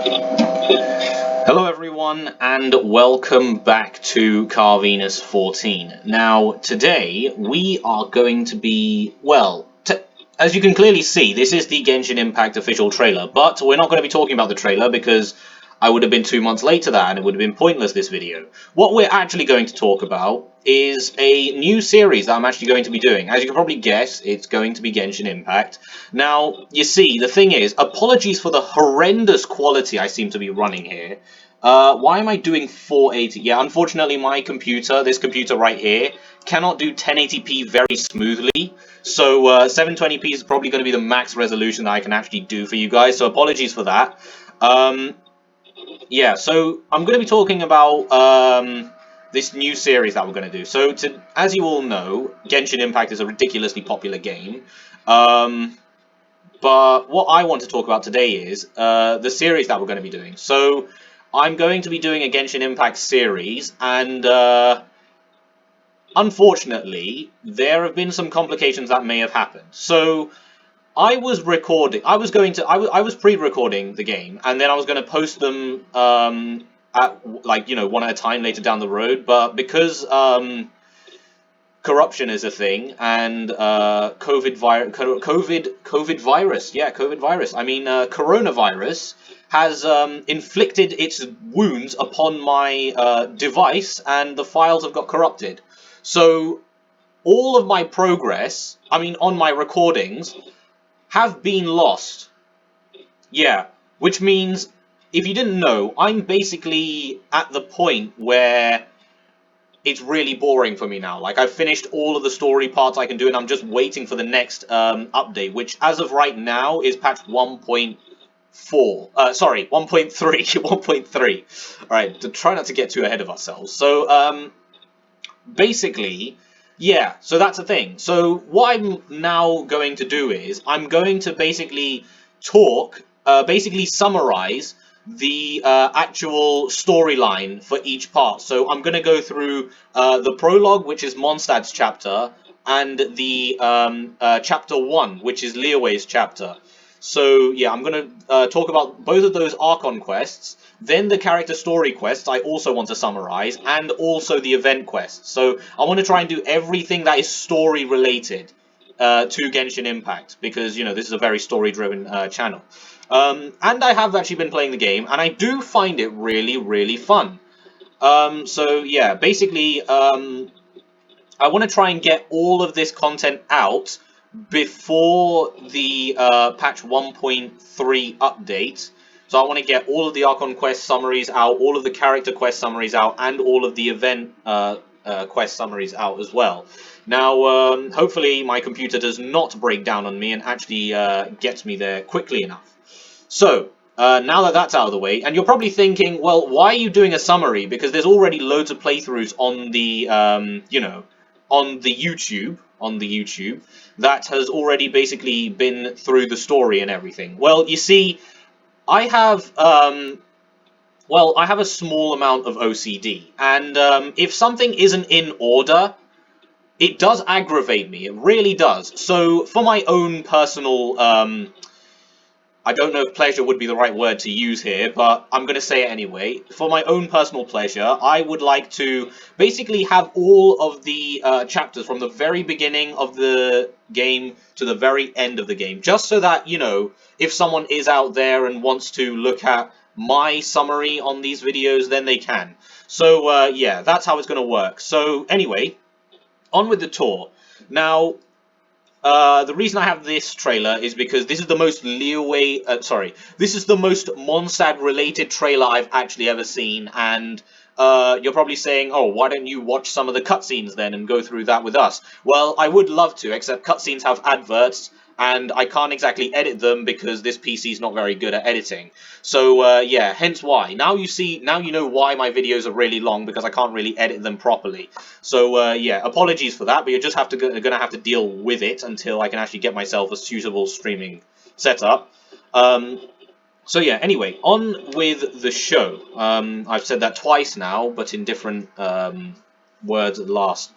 Hello everyone and welcome back to Carvenus 14. Now today we are going to be, as you can clearly see, this is the Genshin Impact official trailer, but we're not going to be talking about the trailer because I would have been 2 months late to that and it would have been pointless, this video. What we're actually going to talk about is a new series that I'm actually going to be doing. As you can probably guess, it's going to be Genshin Impact. Now, you see, the thing is, apologies for the horrendous quality I seem to be running here. Why am I doing 480? Yeah, unfortunately my computer, this computer right here, cannot do 1080p very smoothly. So 720p is probably going to be the max resolution that I can actually do for you guys. So apologies for that. Yeah, so I'm going to be talking about this new series that we're going to do. So, as you all know, Genshin Impact is a ridiculously popular game. But what I want to talk about today is the series that we're going to be doing. So, I'm going to be doing a Genshin Impact series, and unfortunately, there have been some complications that may have happened. So, I was pre-recording the game, and then I was going to post them at, like, one at a time later down the road. But because corruption is a thing, and COVID virus. I mean, coronavirus has inflicted its wounds upon my device, and the files have got corrupted. So all of my progress, I mean, on my recordings, have been lost. Yeah, which means, if you didn't know, I'm basically at the point where it's really boring for me now. Like, I've finished all of the story parts I can do, and I'm just waiting for the next update, which, as of right now, is patch 1.4. Sorry, 1.3. 1.3. Alright, to try not to get too ahead of ourselves. So, basically, yeah, so that's the thing. So what I'm now going to do is I'm going to basically basically summarize the actual storyline for each part. So I'm going to go through the prologue, which is Mondstadt's chapter, and the chapter 1, which is Liyue's chapter. So yeah, I'm going to talk about both of those Archon quests, then the character story quests I also want to summarize, and also the event quests. So I want to try and do everything that is story related to Genshin Impact, because, this is a very story-driven channel. And I have actually been playing the game, and I do find it really, really fun. So yeah, basically, I want to try and get all of this content out before the patch 1.3 update. So I want to get all of the Archon quest summaries out, all of the character quest summaries out, and all of the event quest summaries out as well. Now, hopefully my computer does not break down on me and actually gets me there quickly enough. So, now that that's out of the way, and you're probably thinking, well, why are you doing a summary? Because there's already loads of playthroughs on the, on the YouTube, that has already basically been through the story and everything. Well, you see, I have, I have a small amount of OCD, and if something isn't in order, it does aggravate me. It really does. So, for my own personal, I don't know if pleasure would be the right word to use here, but I'm going to say it anyway. For my own personal pleasure, I would like to basically have all of the chapters from the very beginning of the game to the very end of the game. Just so that, if someone is out there and wants to look at my summary on these videos, then they can. So, yeah, that's how it's going to work. So, anyway, on with the tour. Now, the reason I have this trailer is because this is the most this is the most Mondstadt-related trailer I've actually ever seen, and you're probably saying, oh, why don't you watch some of the cutscenes then and go through that with us? Well, I would love to, except cutscenes have adverts, and I can't exactly edit them because this PC is not very good at editing. So, yeah, hence why. Now you know why my videos are really long, because I can't really edit them properly. So, yeah, apologies for that, but you're just gonna have to deal with it until I can actually get myself a suitable streaming setup. So yeah, anyway, on with the show. I've said that twice now, but in different words at last.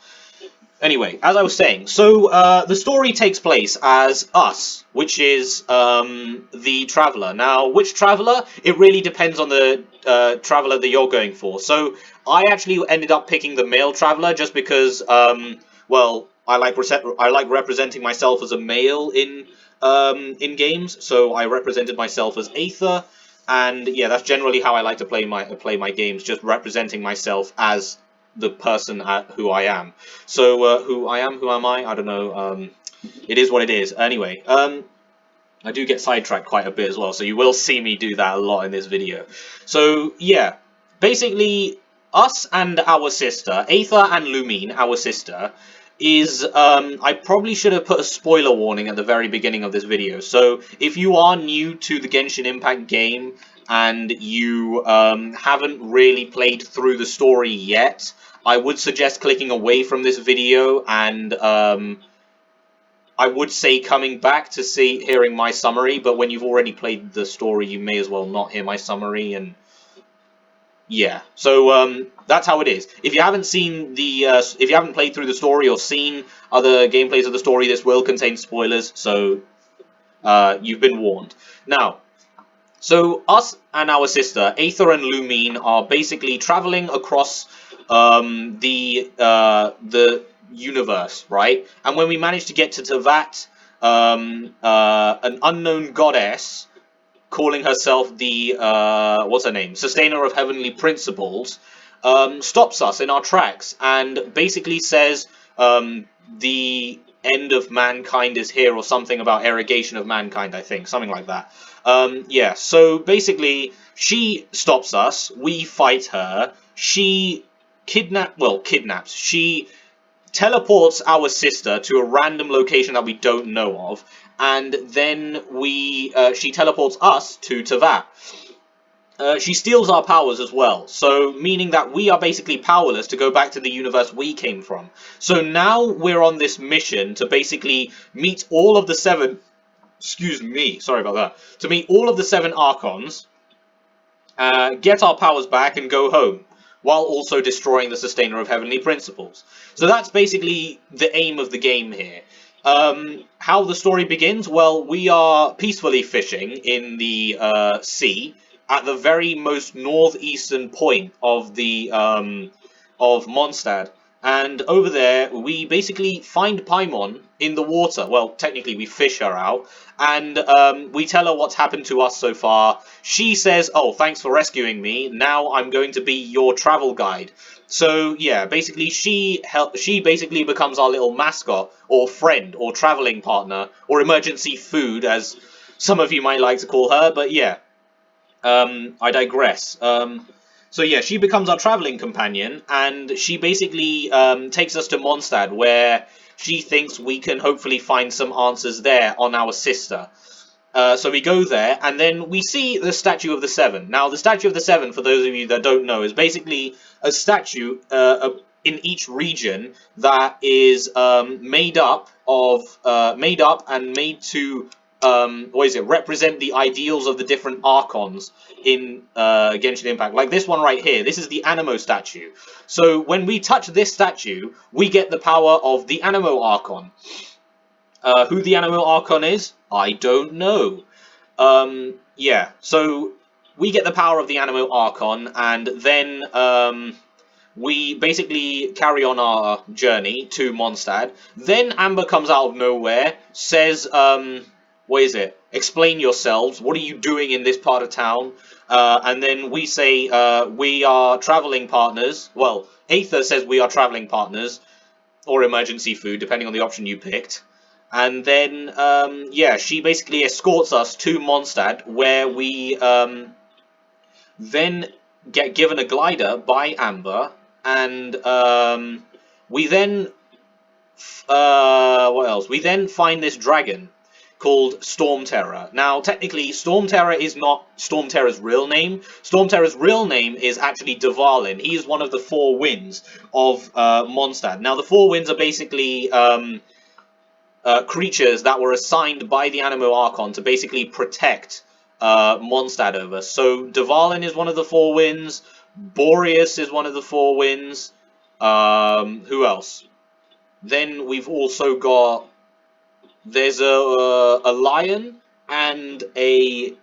Anyway, as I was saying, so the story takes place as us, which is the traveller. Now, which traveller? It really depends on the traveller that you're going for. So I actually ended up picking the male traveller just because, well, I like representing myself as a male in games. So I represented myself as Aether, and yeah, that's generally how I like to play my games, just representing myself as the person who I am. So, who am I? I don't know. It is what it is. Anyway, I do get sidetracked quite a bit as well, so you will see me do that a lot in this video. So, yeah, basically, us and our sister, Aether and Lumine, our sister, is, I probably should have put a spoiler warning at the very beginning of this video. So, if you are new to the Genshin Impact game, and you haven't really played through the story yet, I would suggest clicking away from this video, and I would say coming back to hearing my summary, but when you've already played the story, you may as well not hear my summary, and yeah. So that's how it is. If you haven't seen if you haven't played through the story or seen other gameplays of the story, this will contain spoilers, so you've been warned. Now, so us and our sister, Aether and Lumine, are basically traveling across the universe, right? And when we manage to get to Teyvat, an unknown goddess calling herself the what's her name, Sustainer of Heavenly Principles, stops us in our tracks and basically says the end of mankind is here, or something about irrigation of mankind, I think, something like that. Yeah, so basically she stops us, we fight her, she kidnaps, she teleports our sister to a random location that we don't know of, and then she teleports us to Teyvat. She steals our powers as well, so meaning that we are basically powerless to go back to the universe we came from. So now we're on this mission to basically meet all of the seven... Excuse me, sorry about that. To meet all of the seven Archons, get our powers back and go home, while also destroying the Sustainer of Heavenly Principles. So that's basically the aim of the game here. How the story begins? Well, we are peacefully fishing in the sea at the very most northeastern point of the of Mondstadt. And over there, we basically find Paimon in the water. Well, technically, we fish her out, and we tell her what's happened to us so far. She says, "Oh, thanks for rescuing me. Now I'm going to be your travel guide." So yeah, basically, she basically becomes our little mascot, or friend, or traveling partner, or emergency food, as some of you might like to call her. But yeah, I digress. So yeah, she becomes our traveling companion, and she basically takes us to Mondstadt, where she thinks we can hopefully find some answers there on our sister. So we go there, and then we see the Statue of the Seven. Now, the Statue of the Seven, for those of you that don't know, is basically a statue in each region that is made up and made to represent the ideals of the different Archons in Genshin Impact. Like this one right here, this is the Anemo statue. So when we touch this statue, we get the power of the Anemo Archon. Who the Anemo Archon is, I don't know. Yeah, so we get the power of the Anemo Archon, and then we basically carry on our journey to Mondstadt. Then Amber comes out of nowhere, says, explain yourselves, what are you doing in this part of town? And then we say, we are traveling partners. Well, Aether says we are traveling partners, or emergency food, depending on the option you picked. And then, yeah, she basically escorts us to Mondstadt, where we then get given a glider by Amber, and we then, what else? We then find this dragon called Storm Terror. Now, technically, Storm Terror is not Storm Terror's real name. Storm Terror's real name is actually Dvalin. He is one of the four winds of Mondstadt. Now, the four winds are basically creatures that were assigned by the Anemo Archon to basically protect Mondstadt over. So Dvalin is one of the four winds. Boreas is one of the four winds. Who else? Then we've also got, there's a lion and a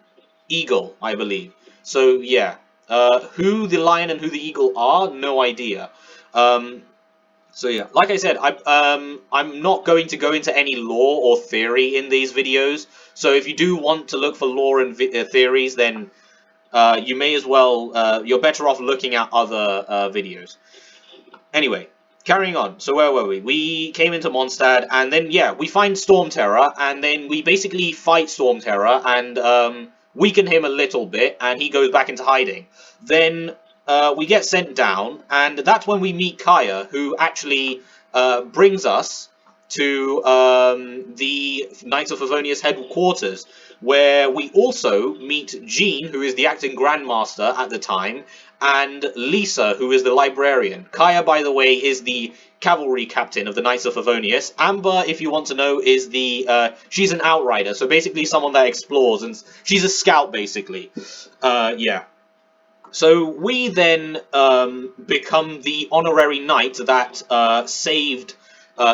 eagle, I believe. So yeah, who the lion and who the eagle are, no idea. Um, so yeah, like I said, I'm not going to go into any lore or theory in these videos. So if you do want to look for lore and theories, then you may as well. You're better off looking at other videos. Anyway, carrying on. So where were we? We came into Mondstadt, and then yeah, we find Storm Terror, and then we basically fight Storm Terror and weaken him a little bit, and he goes back into hiding. Then we get sent down, and that's when we meet Kaya, who actually brings us to the Knights of Favonius headquarters, where we also meet Jean, who is the acting Grandmaster at the time, and Lisa, who is the librarian. Kaya, by the way, is the cavalry captain of the Knights of Favonius. Amber, if you want to know, is the she's an outrider, so basically someone that explores, and she's a scout, basically. Yeah. So we then become the honorary knight that saved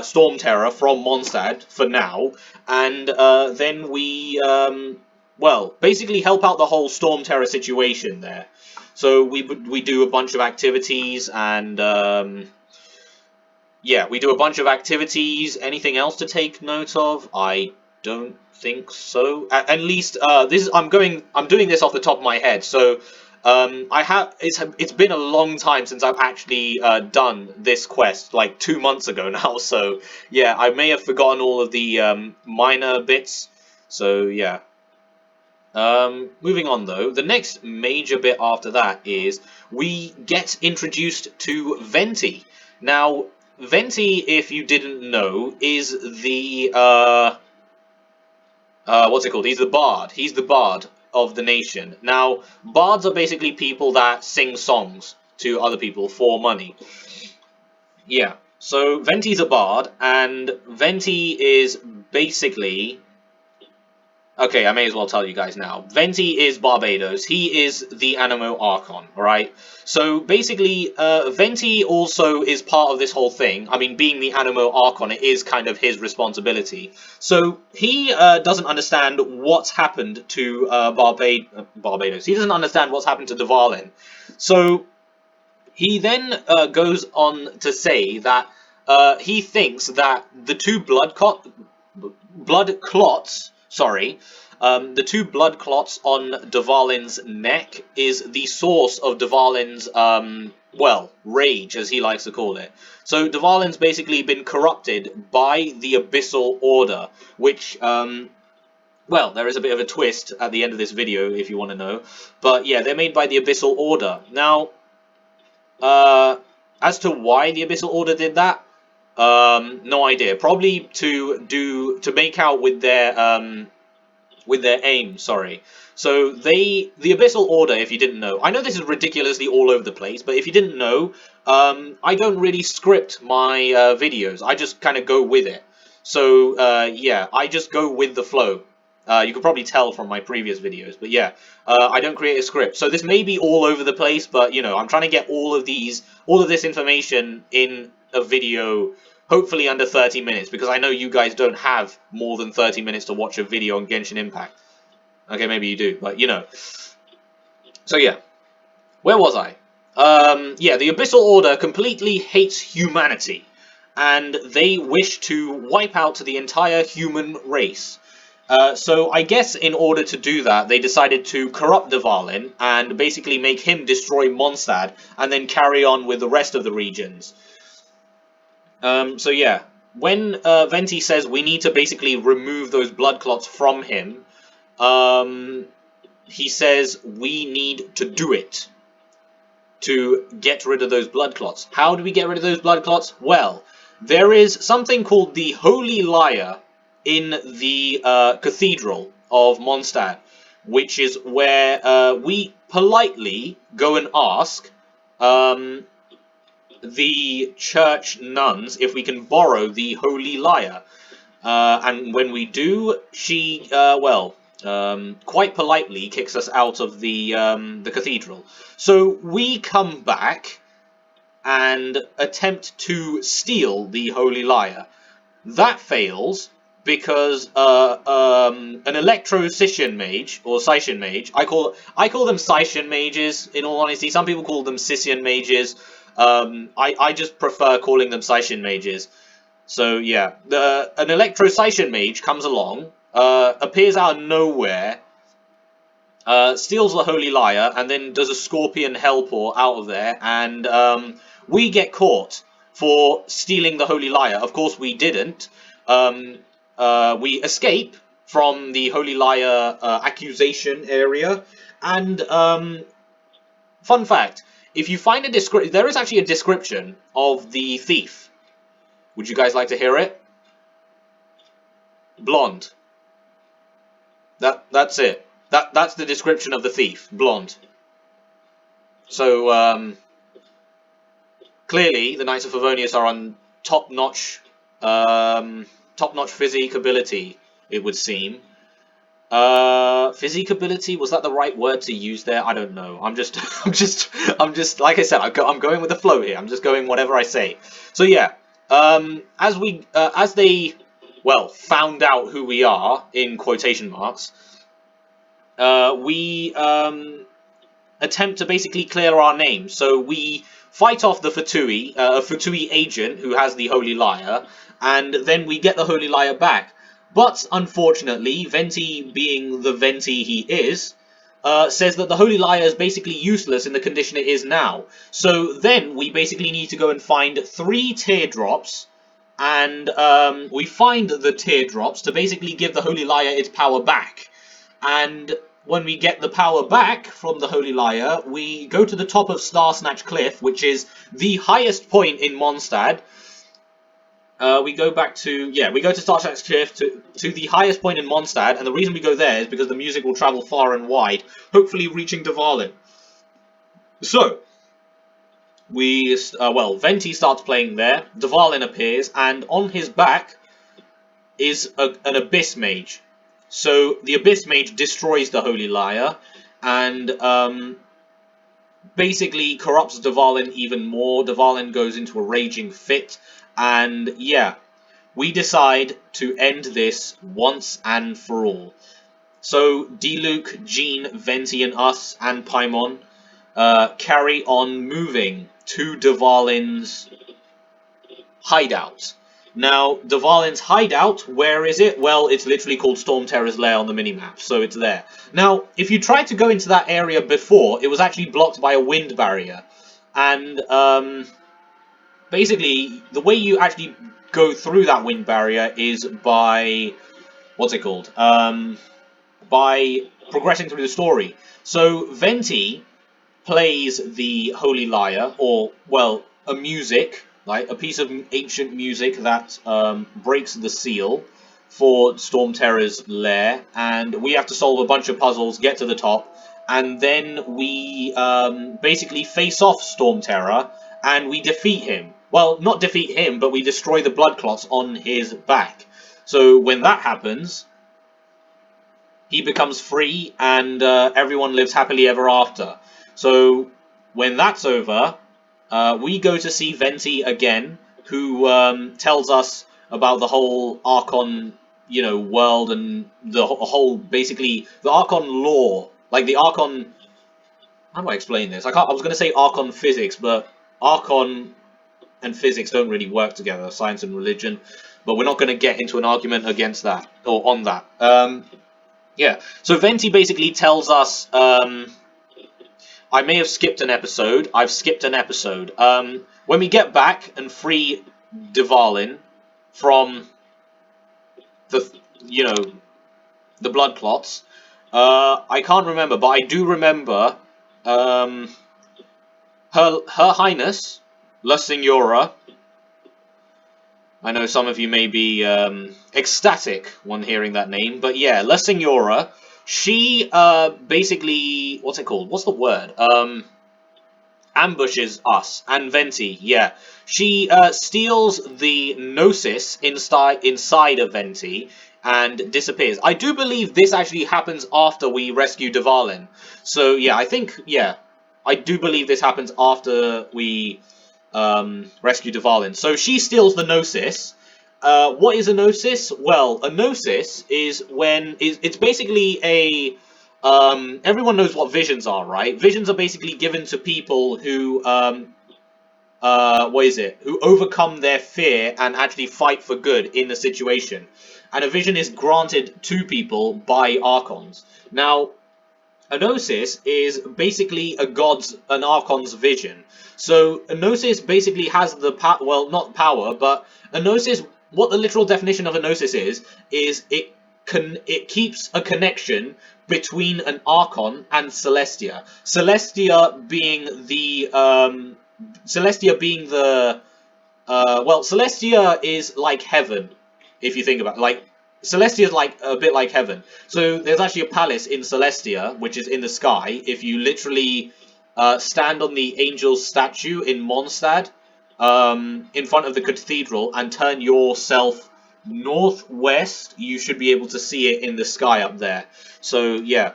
Storm Terror from Mondstadt for now, and then we, well, basically help out the whole Storm Terror situation there. So we do a bunch of activities, and yeah, we do a bunch of activities. Anything else to take note of? I don't think so. At least I'm doing this off the top of my head. So it's been a long time since I've actually done this quest, like 2 months ago now. So yeah, I may have forgotten all of the minor bits. So yeah. Moving on though, the next major bit after that is we get introduced to Venti. Now, Venti, if you didn't know, is the what's it called? He's the bard. He's the bard of the nation. Now, bards are basically people that sing songs to other people for money. Yeah. So Venti's a bard, and Venti is basically, okay, I may as well tell you guys now. Venti is Barbados. He is the Animo Archon, alright? So basically, Venti also is part of this whole thing. I mean, being the Animo Archon, it is kind of his responsibility. So he doesn't understand what's happened to Barbados. He doesn't understand what's happened to Dvalin. So he then goes on to say that he thinks that the two blood clots, sorry, the two blood clots on Dvalin's neck is the source of Dvalin's, well, rage, as he likes to call it. So Dvalin's basically been corrupted by the Abyssal Order, which, well, there is a bit of a twist at the end of this video, if you want to know. But yeah, they're made by the Abyssal Order. Now, as to why the Abyssal Order did that, no idea. Probably to make out with their aim, sorry. So the Abyssal Order, if you didn't know, I know this is ridiculously all over the place, but if you didn't know, I don't really script my videos. I just kind of go with it. So yeah, I just go with the flow. You can probably tell from my previous videos, but yeah, I don't create a script. So this may be all over the place, but you know, I'm trying to get all of this information in a video, hopefully under 30 minutes, because I know you guys don't have more than 30 minutes to watch a video on Genshin Impact. Okay, maybe you do, but you know. So yeah, where was I? Yeah, the Abyssal Order completely hates humanity, and they wish to wipe out the entire human race. So I guess in order to do that, they decided to corrupt Dvalin and basically make him destroy Mondstadt and then carry on with the rest of the regions. So yeah, when Venti says we need to basically remove those blood clots from him, he says we need to do it to get rid of those blood clots. How do we get rid of those blood clots? Well, there is something called the Holy Lyre in the Cathedral of Mondstadt, which is where we politely go and ask the church nuns if we can borrow the Holy Lyre. And when we do, she, well, quite politely kicks us out of the cathedral. So we come back, and attempt to steal the Holy Lyre. That fails because an Electro-Scission Mage, or Scission Mage, I call them Scission Mages, in all honesty. Some people call them Scission Mages. I just prefer calling them Scission Mages. So yeah, an Electro-Scission Mage comes along, appears out of nowhere, steals the Holy Lyre, and then does a Scorpion Hellpour out of there, and we get caught for stealing the Holy Lyre. Of course, we didn't. We escape from the Holy Lyre accusation area, and fun fact, if you find a description, there is actually a description of the thief. Would you guys like to hear it? Blonde. That's it. That's the description of the thief. Blonde. So clearly the Knights of Favonius are on top-notch physique ability, it would seem. Physique ability, was that the right word to use there? I don't know. I'm just like I said, I'm going with the flow here. I'm just going whatever I say. So yeah, as they, well, found out who we are, in quotation marks, we attempt to basically clear our name. So we fight off the Fatui, a Fatui agent who has the Holy Lyre, and then we get the Holy Lyre back. But unfortunately, Venti, being the Venti he is, says that the Holy Lyre is basically useless in the condition it is now. So then we basically need to go and find 3 teardrops, and we find the teardrops to basically give the Holy Lyre its power back. And when we get the power back from the Holy Lyre, we go to the top of Star Snatch Cliff, which is the highest point in Monstadt. We go to Star Snatch Cliff, to the highest point in Monstadt, and the reason we go there is because the music will travel far and wide, hopefully reaching Dvalin. So, Venti starts playing there, Dvalin appears, and on his back is an Abyss Mage. So the Abyss Mage destroys the Holy Lyre, and basically corrupts Dvalin even more. Dvalin goes into a raging fit, and yeah, we decide to end this once and for all. So Diluc, Jean, Venti, and us, and Paimon carry on moving to Dvalin's hideout. Now, Dvalin's hideout, where is it? Well, it's literally called Storm Terror's Lair on the minimap, so it's there. Now, if you tried to go into that area before, it was actually blocked by a wind barrier. And, basically, the way you actually go through that wind barrier is by, what's it called? By progressing through the story. So, Venti plays the Holy Lyre, or, well, a music, like a piece of ancient music that breaks the seal for Storm Terror's lair, and we have to solve a bunch of puzzles, get to the top, and then we basically face off Storm Terror, and we defeat him. Well, not defeat him, but we destroy the blood clots on his back. So when that happens, he becomes free, and everyone lives happily ever after. So when that's over, we go to see Venti again, who tells us about the whole Archon, world, and the whole, basically, the Archon lore. Like, the Archon... How do I explain this? I was going to say Archon physics, but Archon and physics don't really work together, science and religion. But we're not going to get into an argument against that, or on that. Yeah, so Venti basically tells us... I may have skipped an episode. I've skipped an episode. When we get back and free Dvalin from the blood clots, I can't remember, but I do remember Her Highness, La Signora. I know some of you may be ecstatic when hearing that name, but yeah, La Signora. She, basically, what's it called? What's the word? Ambushes us, and Venti, yeah. She, steals the Gnosis inside of Venti, and disappears. I do believe this actually happens after we rescue Dvalin. So, yeah, I do believe this happens after we rescue Dvalin. So she steals the Gnosis. What is a Gnosis? Well, a Gnosis is it's basically a everyone knows what visions are, right? Visions are basically given to people who who overcome their fear and actually fight for good in the situation. And a vision is granted to people by Archons. Now, a Gnosis is basically an Archon's vision. So a Gnosis basically has the well, not power, but a Gnosis, what the literal definition of a Gnosis is it keeps a connection between an Archon and Celestia. Celestia being the well, Celestia is like heaven, if you think about it. Like, Celestia is like a bit like heaven. So there's actually a palace in Celestia, which is in the sky. If you literally stand on the angel's statue in Monstadt, in front of the cathedral, and turn yourself northwest, you should be able to see it in the sky up there. So yeah,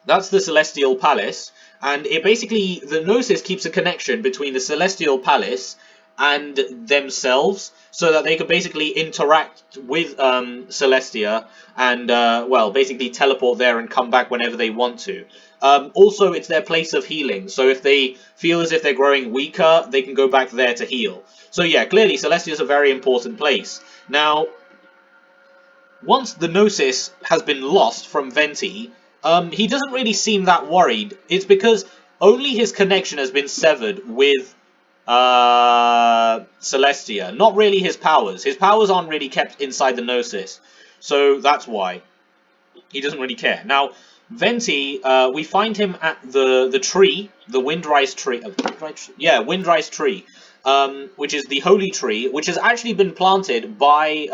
that's the Celestial Palace, and it basically, the Gnosis keeps a connection between the Celestial Palace and themselves, so that they can basically interact with Celestia and, well, basically teleport there and come back whenever they want to. Also, it's their place of healing, so if they feel as if they're growing weaker, they can go back there to heal. So yeah, clearly Celestia is a very important place. Now, once the Gnosis has been lost from Venti, he doesn't really seem that worried. It's because only his connection has been severed with Celestia, not really his powers. His powers aren't really kept inside the Gnosis, so that's why he doesn't really care. Now, Venti, we find him at the tree, the Windrise tree. Yeah, Windrise tree, which is the holy tree, which has actually been planted by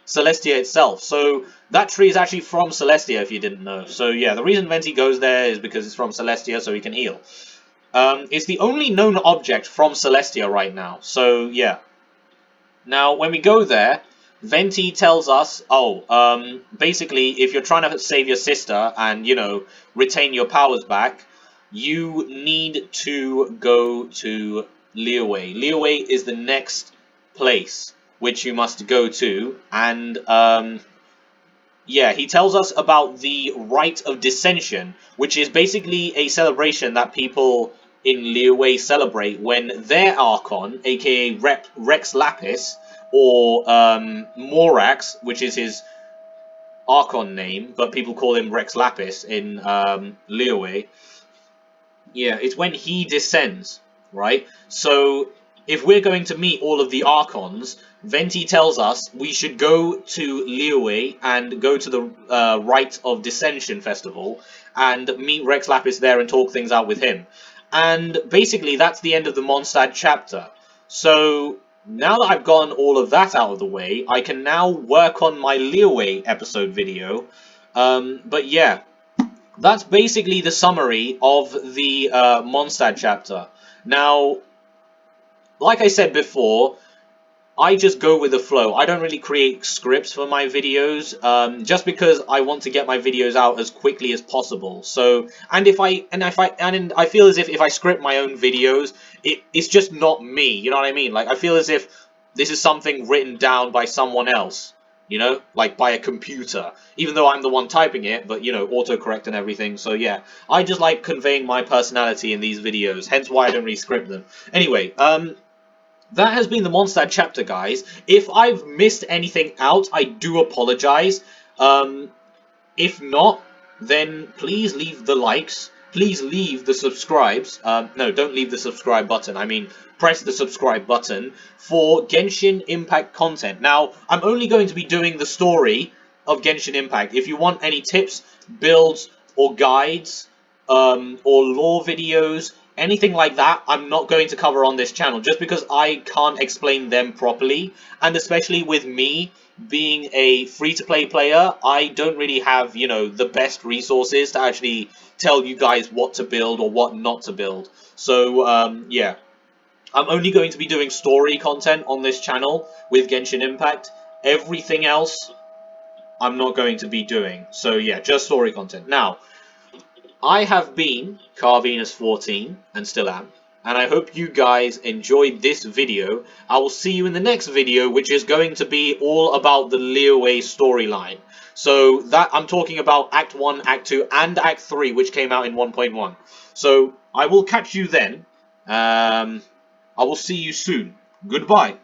Celestia itself. So that tree is actually from Celestia, if you didn't know. So yeah, the reason Venti goes there is because it's from Celestia, so he can heal. It's the only known object from Celestia right now. So yeah. Now, when we go there, Venti tells us, basically, if you're trying to save your sister and, you know, retain your powers back, you need to go to Liyue. Liyue is the next place which you must go to, and, yeah, he tells us about the Rite of Dissension, which is basically a celebration that people in Liyue celebrate when their Archon, aka Rex Lapis, or Morax, which is his Archon name, but people call him Rex Lapis in Liyue. Yeah, it's when he descends, right? So, if we're going to meet all of the Archons, Venti tells us we should go to Liyue and go to the Rite of Dissension Festival and meet Rex Lapis there and talk things out with him. And basically, that's the end of the Mondstadt chapter. So, now that I've gotten all of that out of the way, I can now work on my Liyue episode video. But yeah, that's basically the summary of the Mondstadt chapter. Now, like I said before, I just go with the flow. I don't really create scripts for my videos, just because I want to get my videos out as quickly as possible. So, and I feel as if I script my own videos, it's just not me. You know what I mean? Like, I feel as if this is something written down by someone else. You know, like by a computer, even though I'm the one typing it, but, you know, autocorrect and everything. So yeah, I just like conveying my personality in these videos, hence why I don't really script them. Anyway, that has been the Mondstadt chapter, guys. If I've missed anything out, I do apologize. If not, then please leave the likes. Please leave the subscribes. No, don't leave the subscribe button. I mean, press the subscribe button for Genshin Impact content. Now, I'm only going to be doing the story of Genshin Impact. If you want any tips, builds, or guides, or lore videos, anything like that, I'm not going to cover on this channel, just because I can't explain them properly. And especially with me being a free-to-play player, I don't really have, you know, the best resources to actually tell you guys what to build or what not to build. So, yeah. I'm only going to be doing story content on this channel with Genshin Impact. Everything else, I'm not going to be doing. So, yeah, just story content. Now, I have been Carvenus14, and still am, and I hope you guys enjoyed this video. I will see you in the next video, which is going to be all about the Liyue storyline. So that I'm talking about Act 1, Act 2, and Act 3, which came out in 1.1. So I will catch you then. I will see you soon. Goodbye.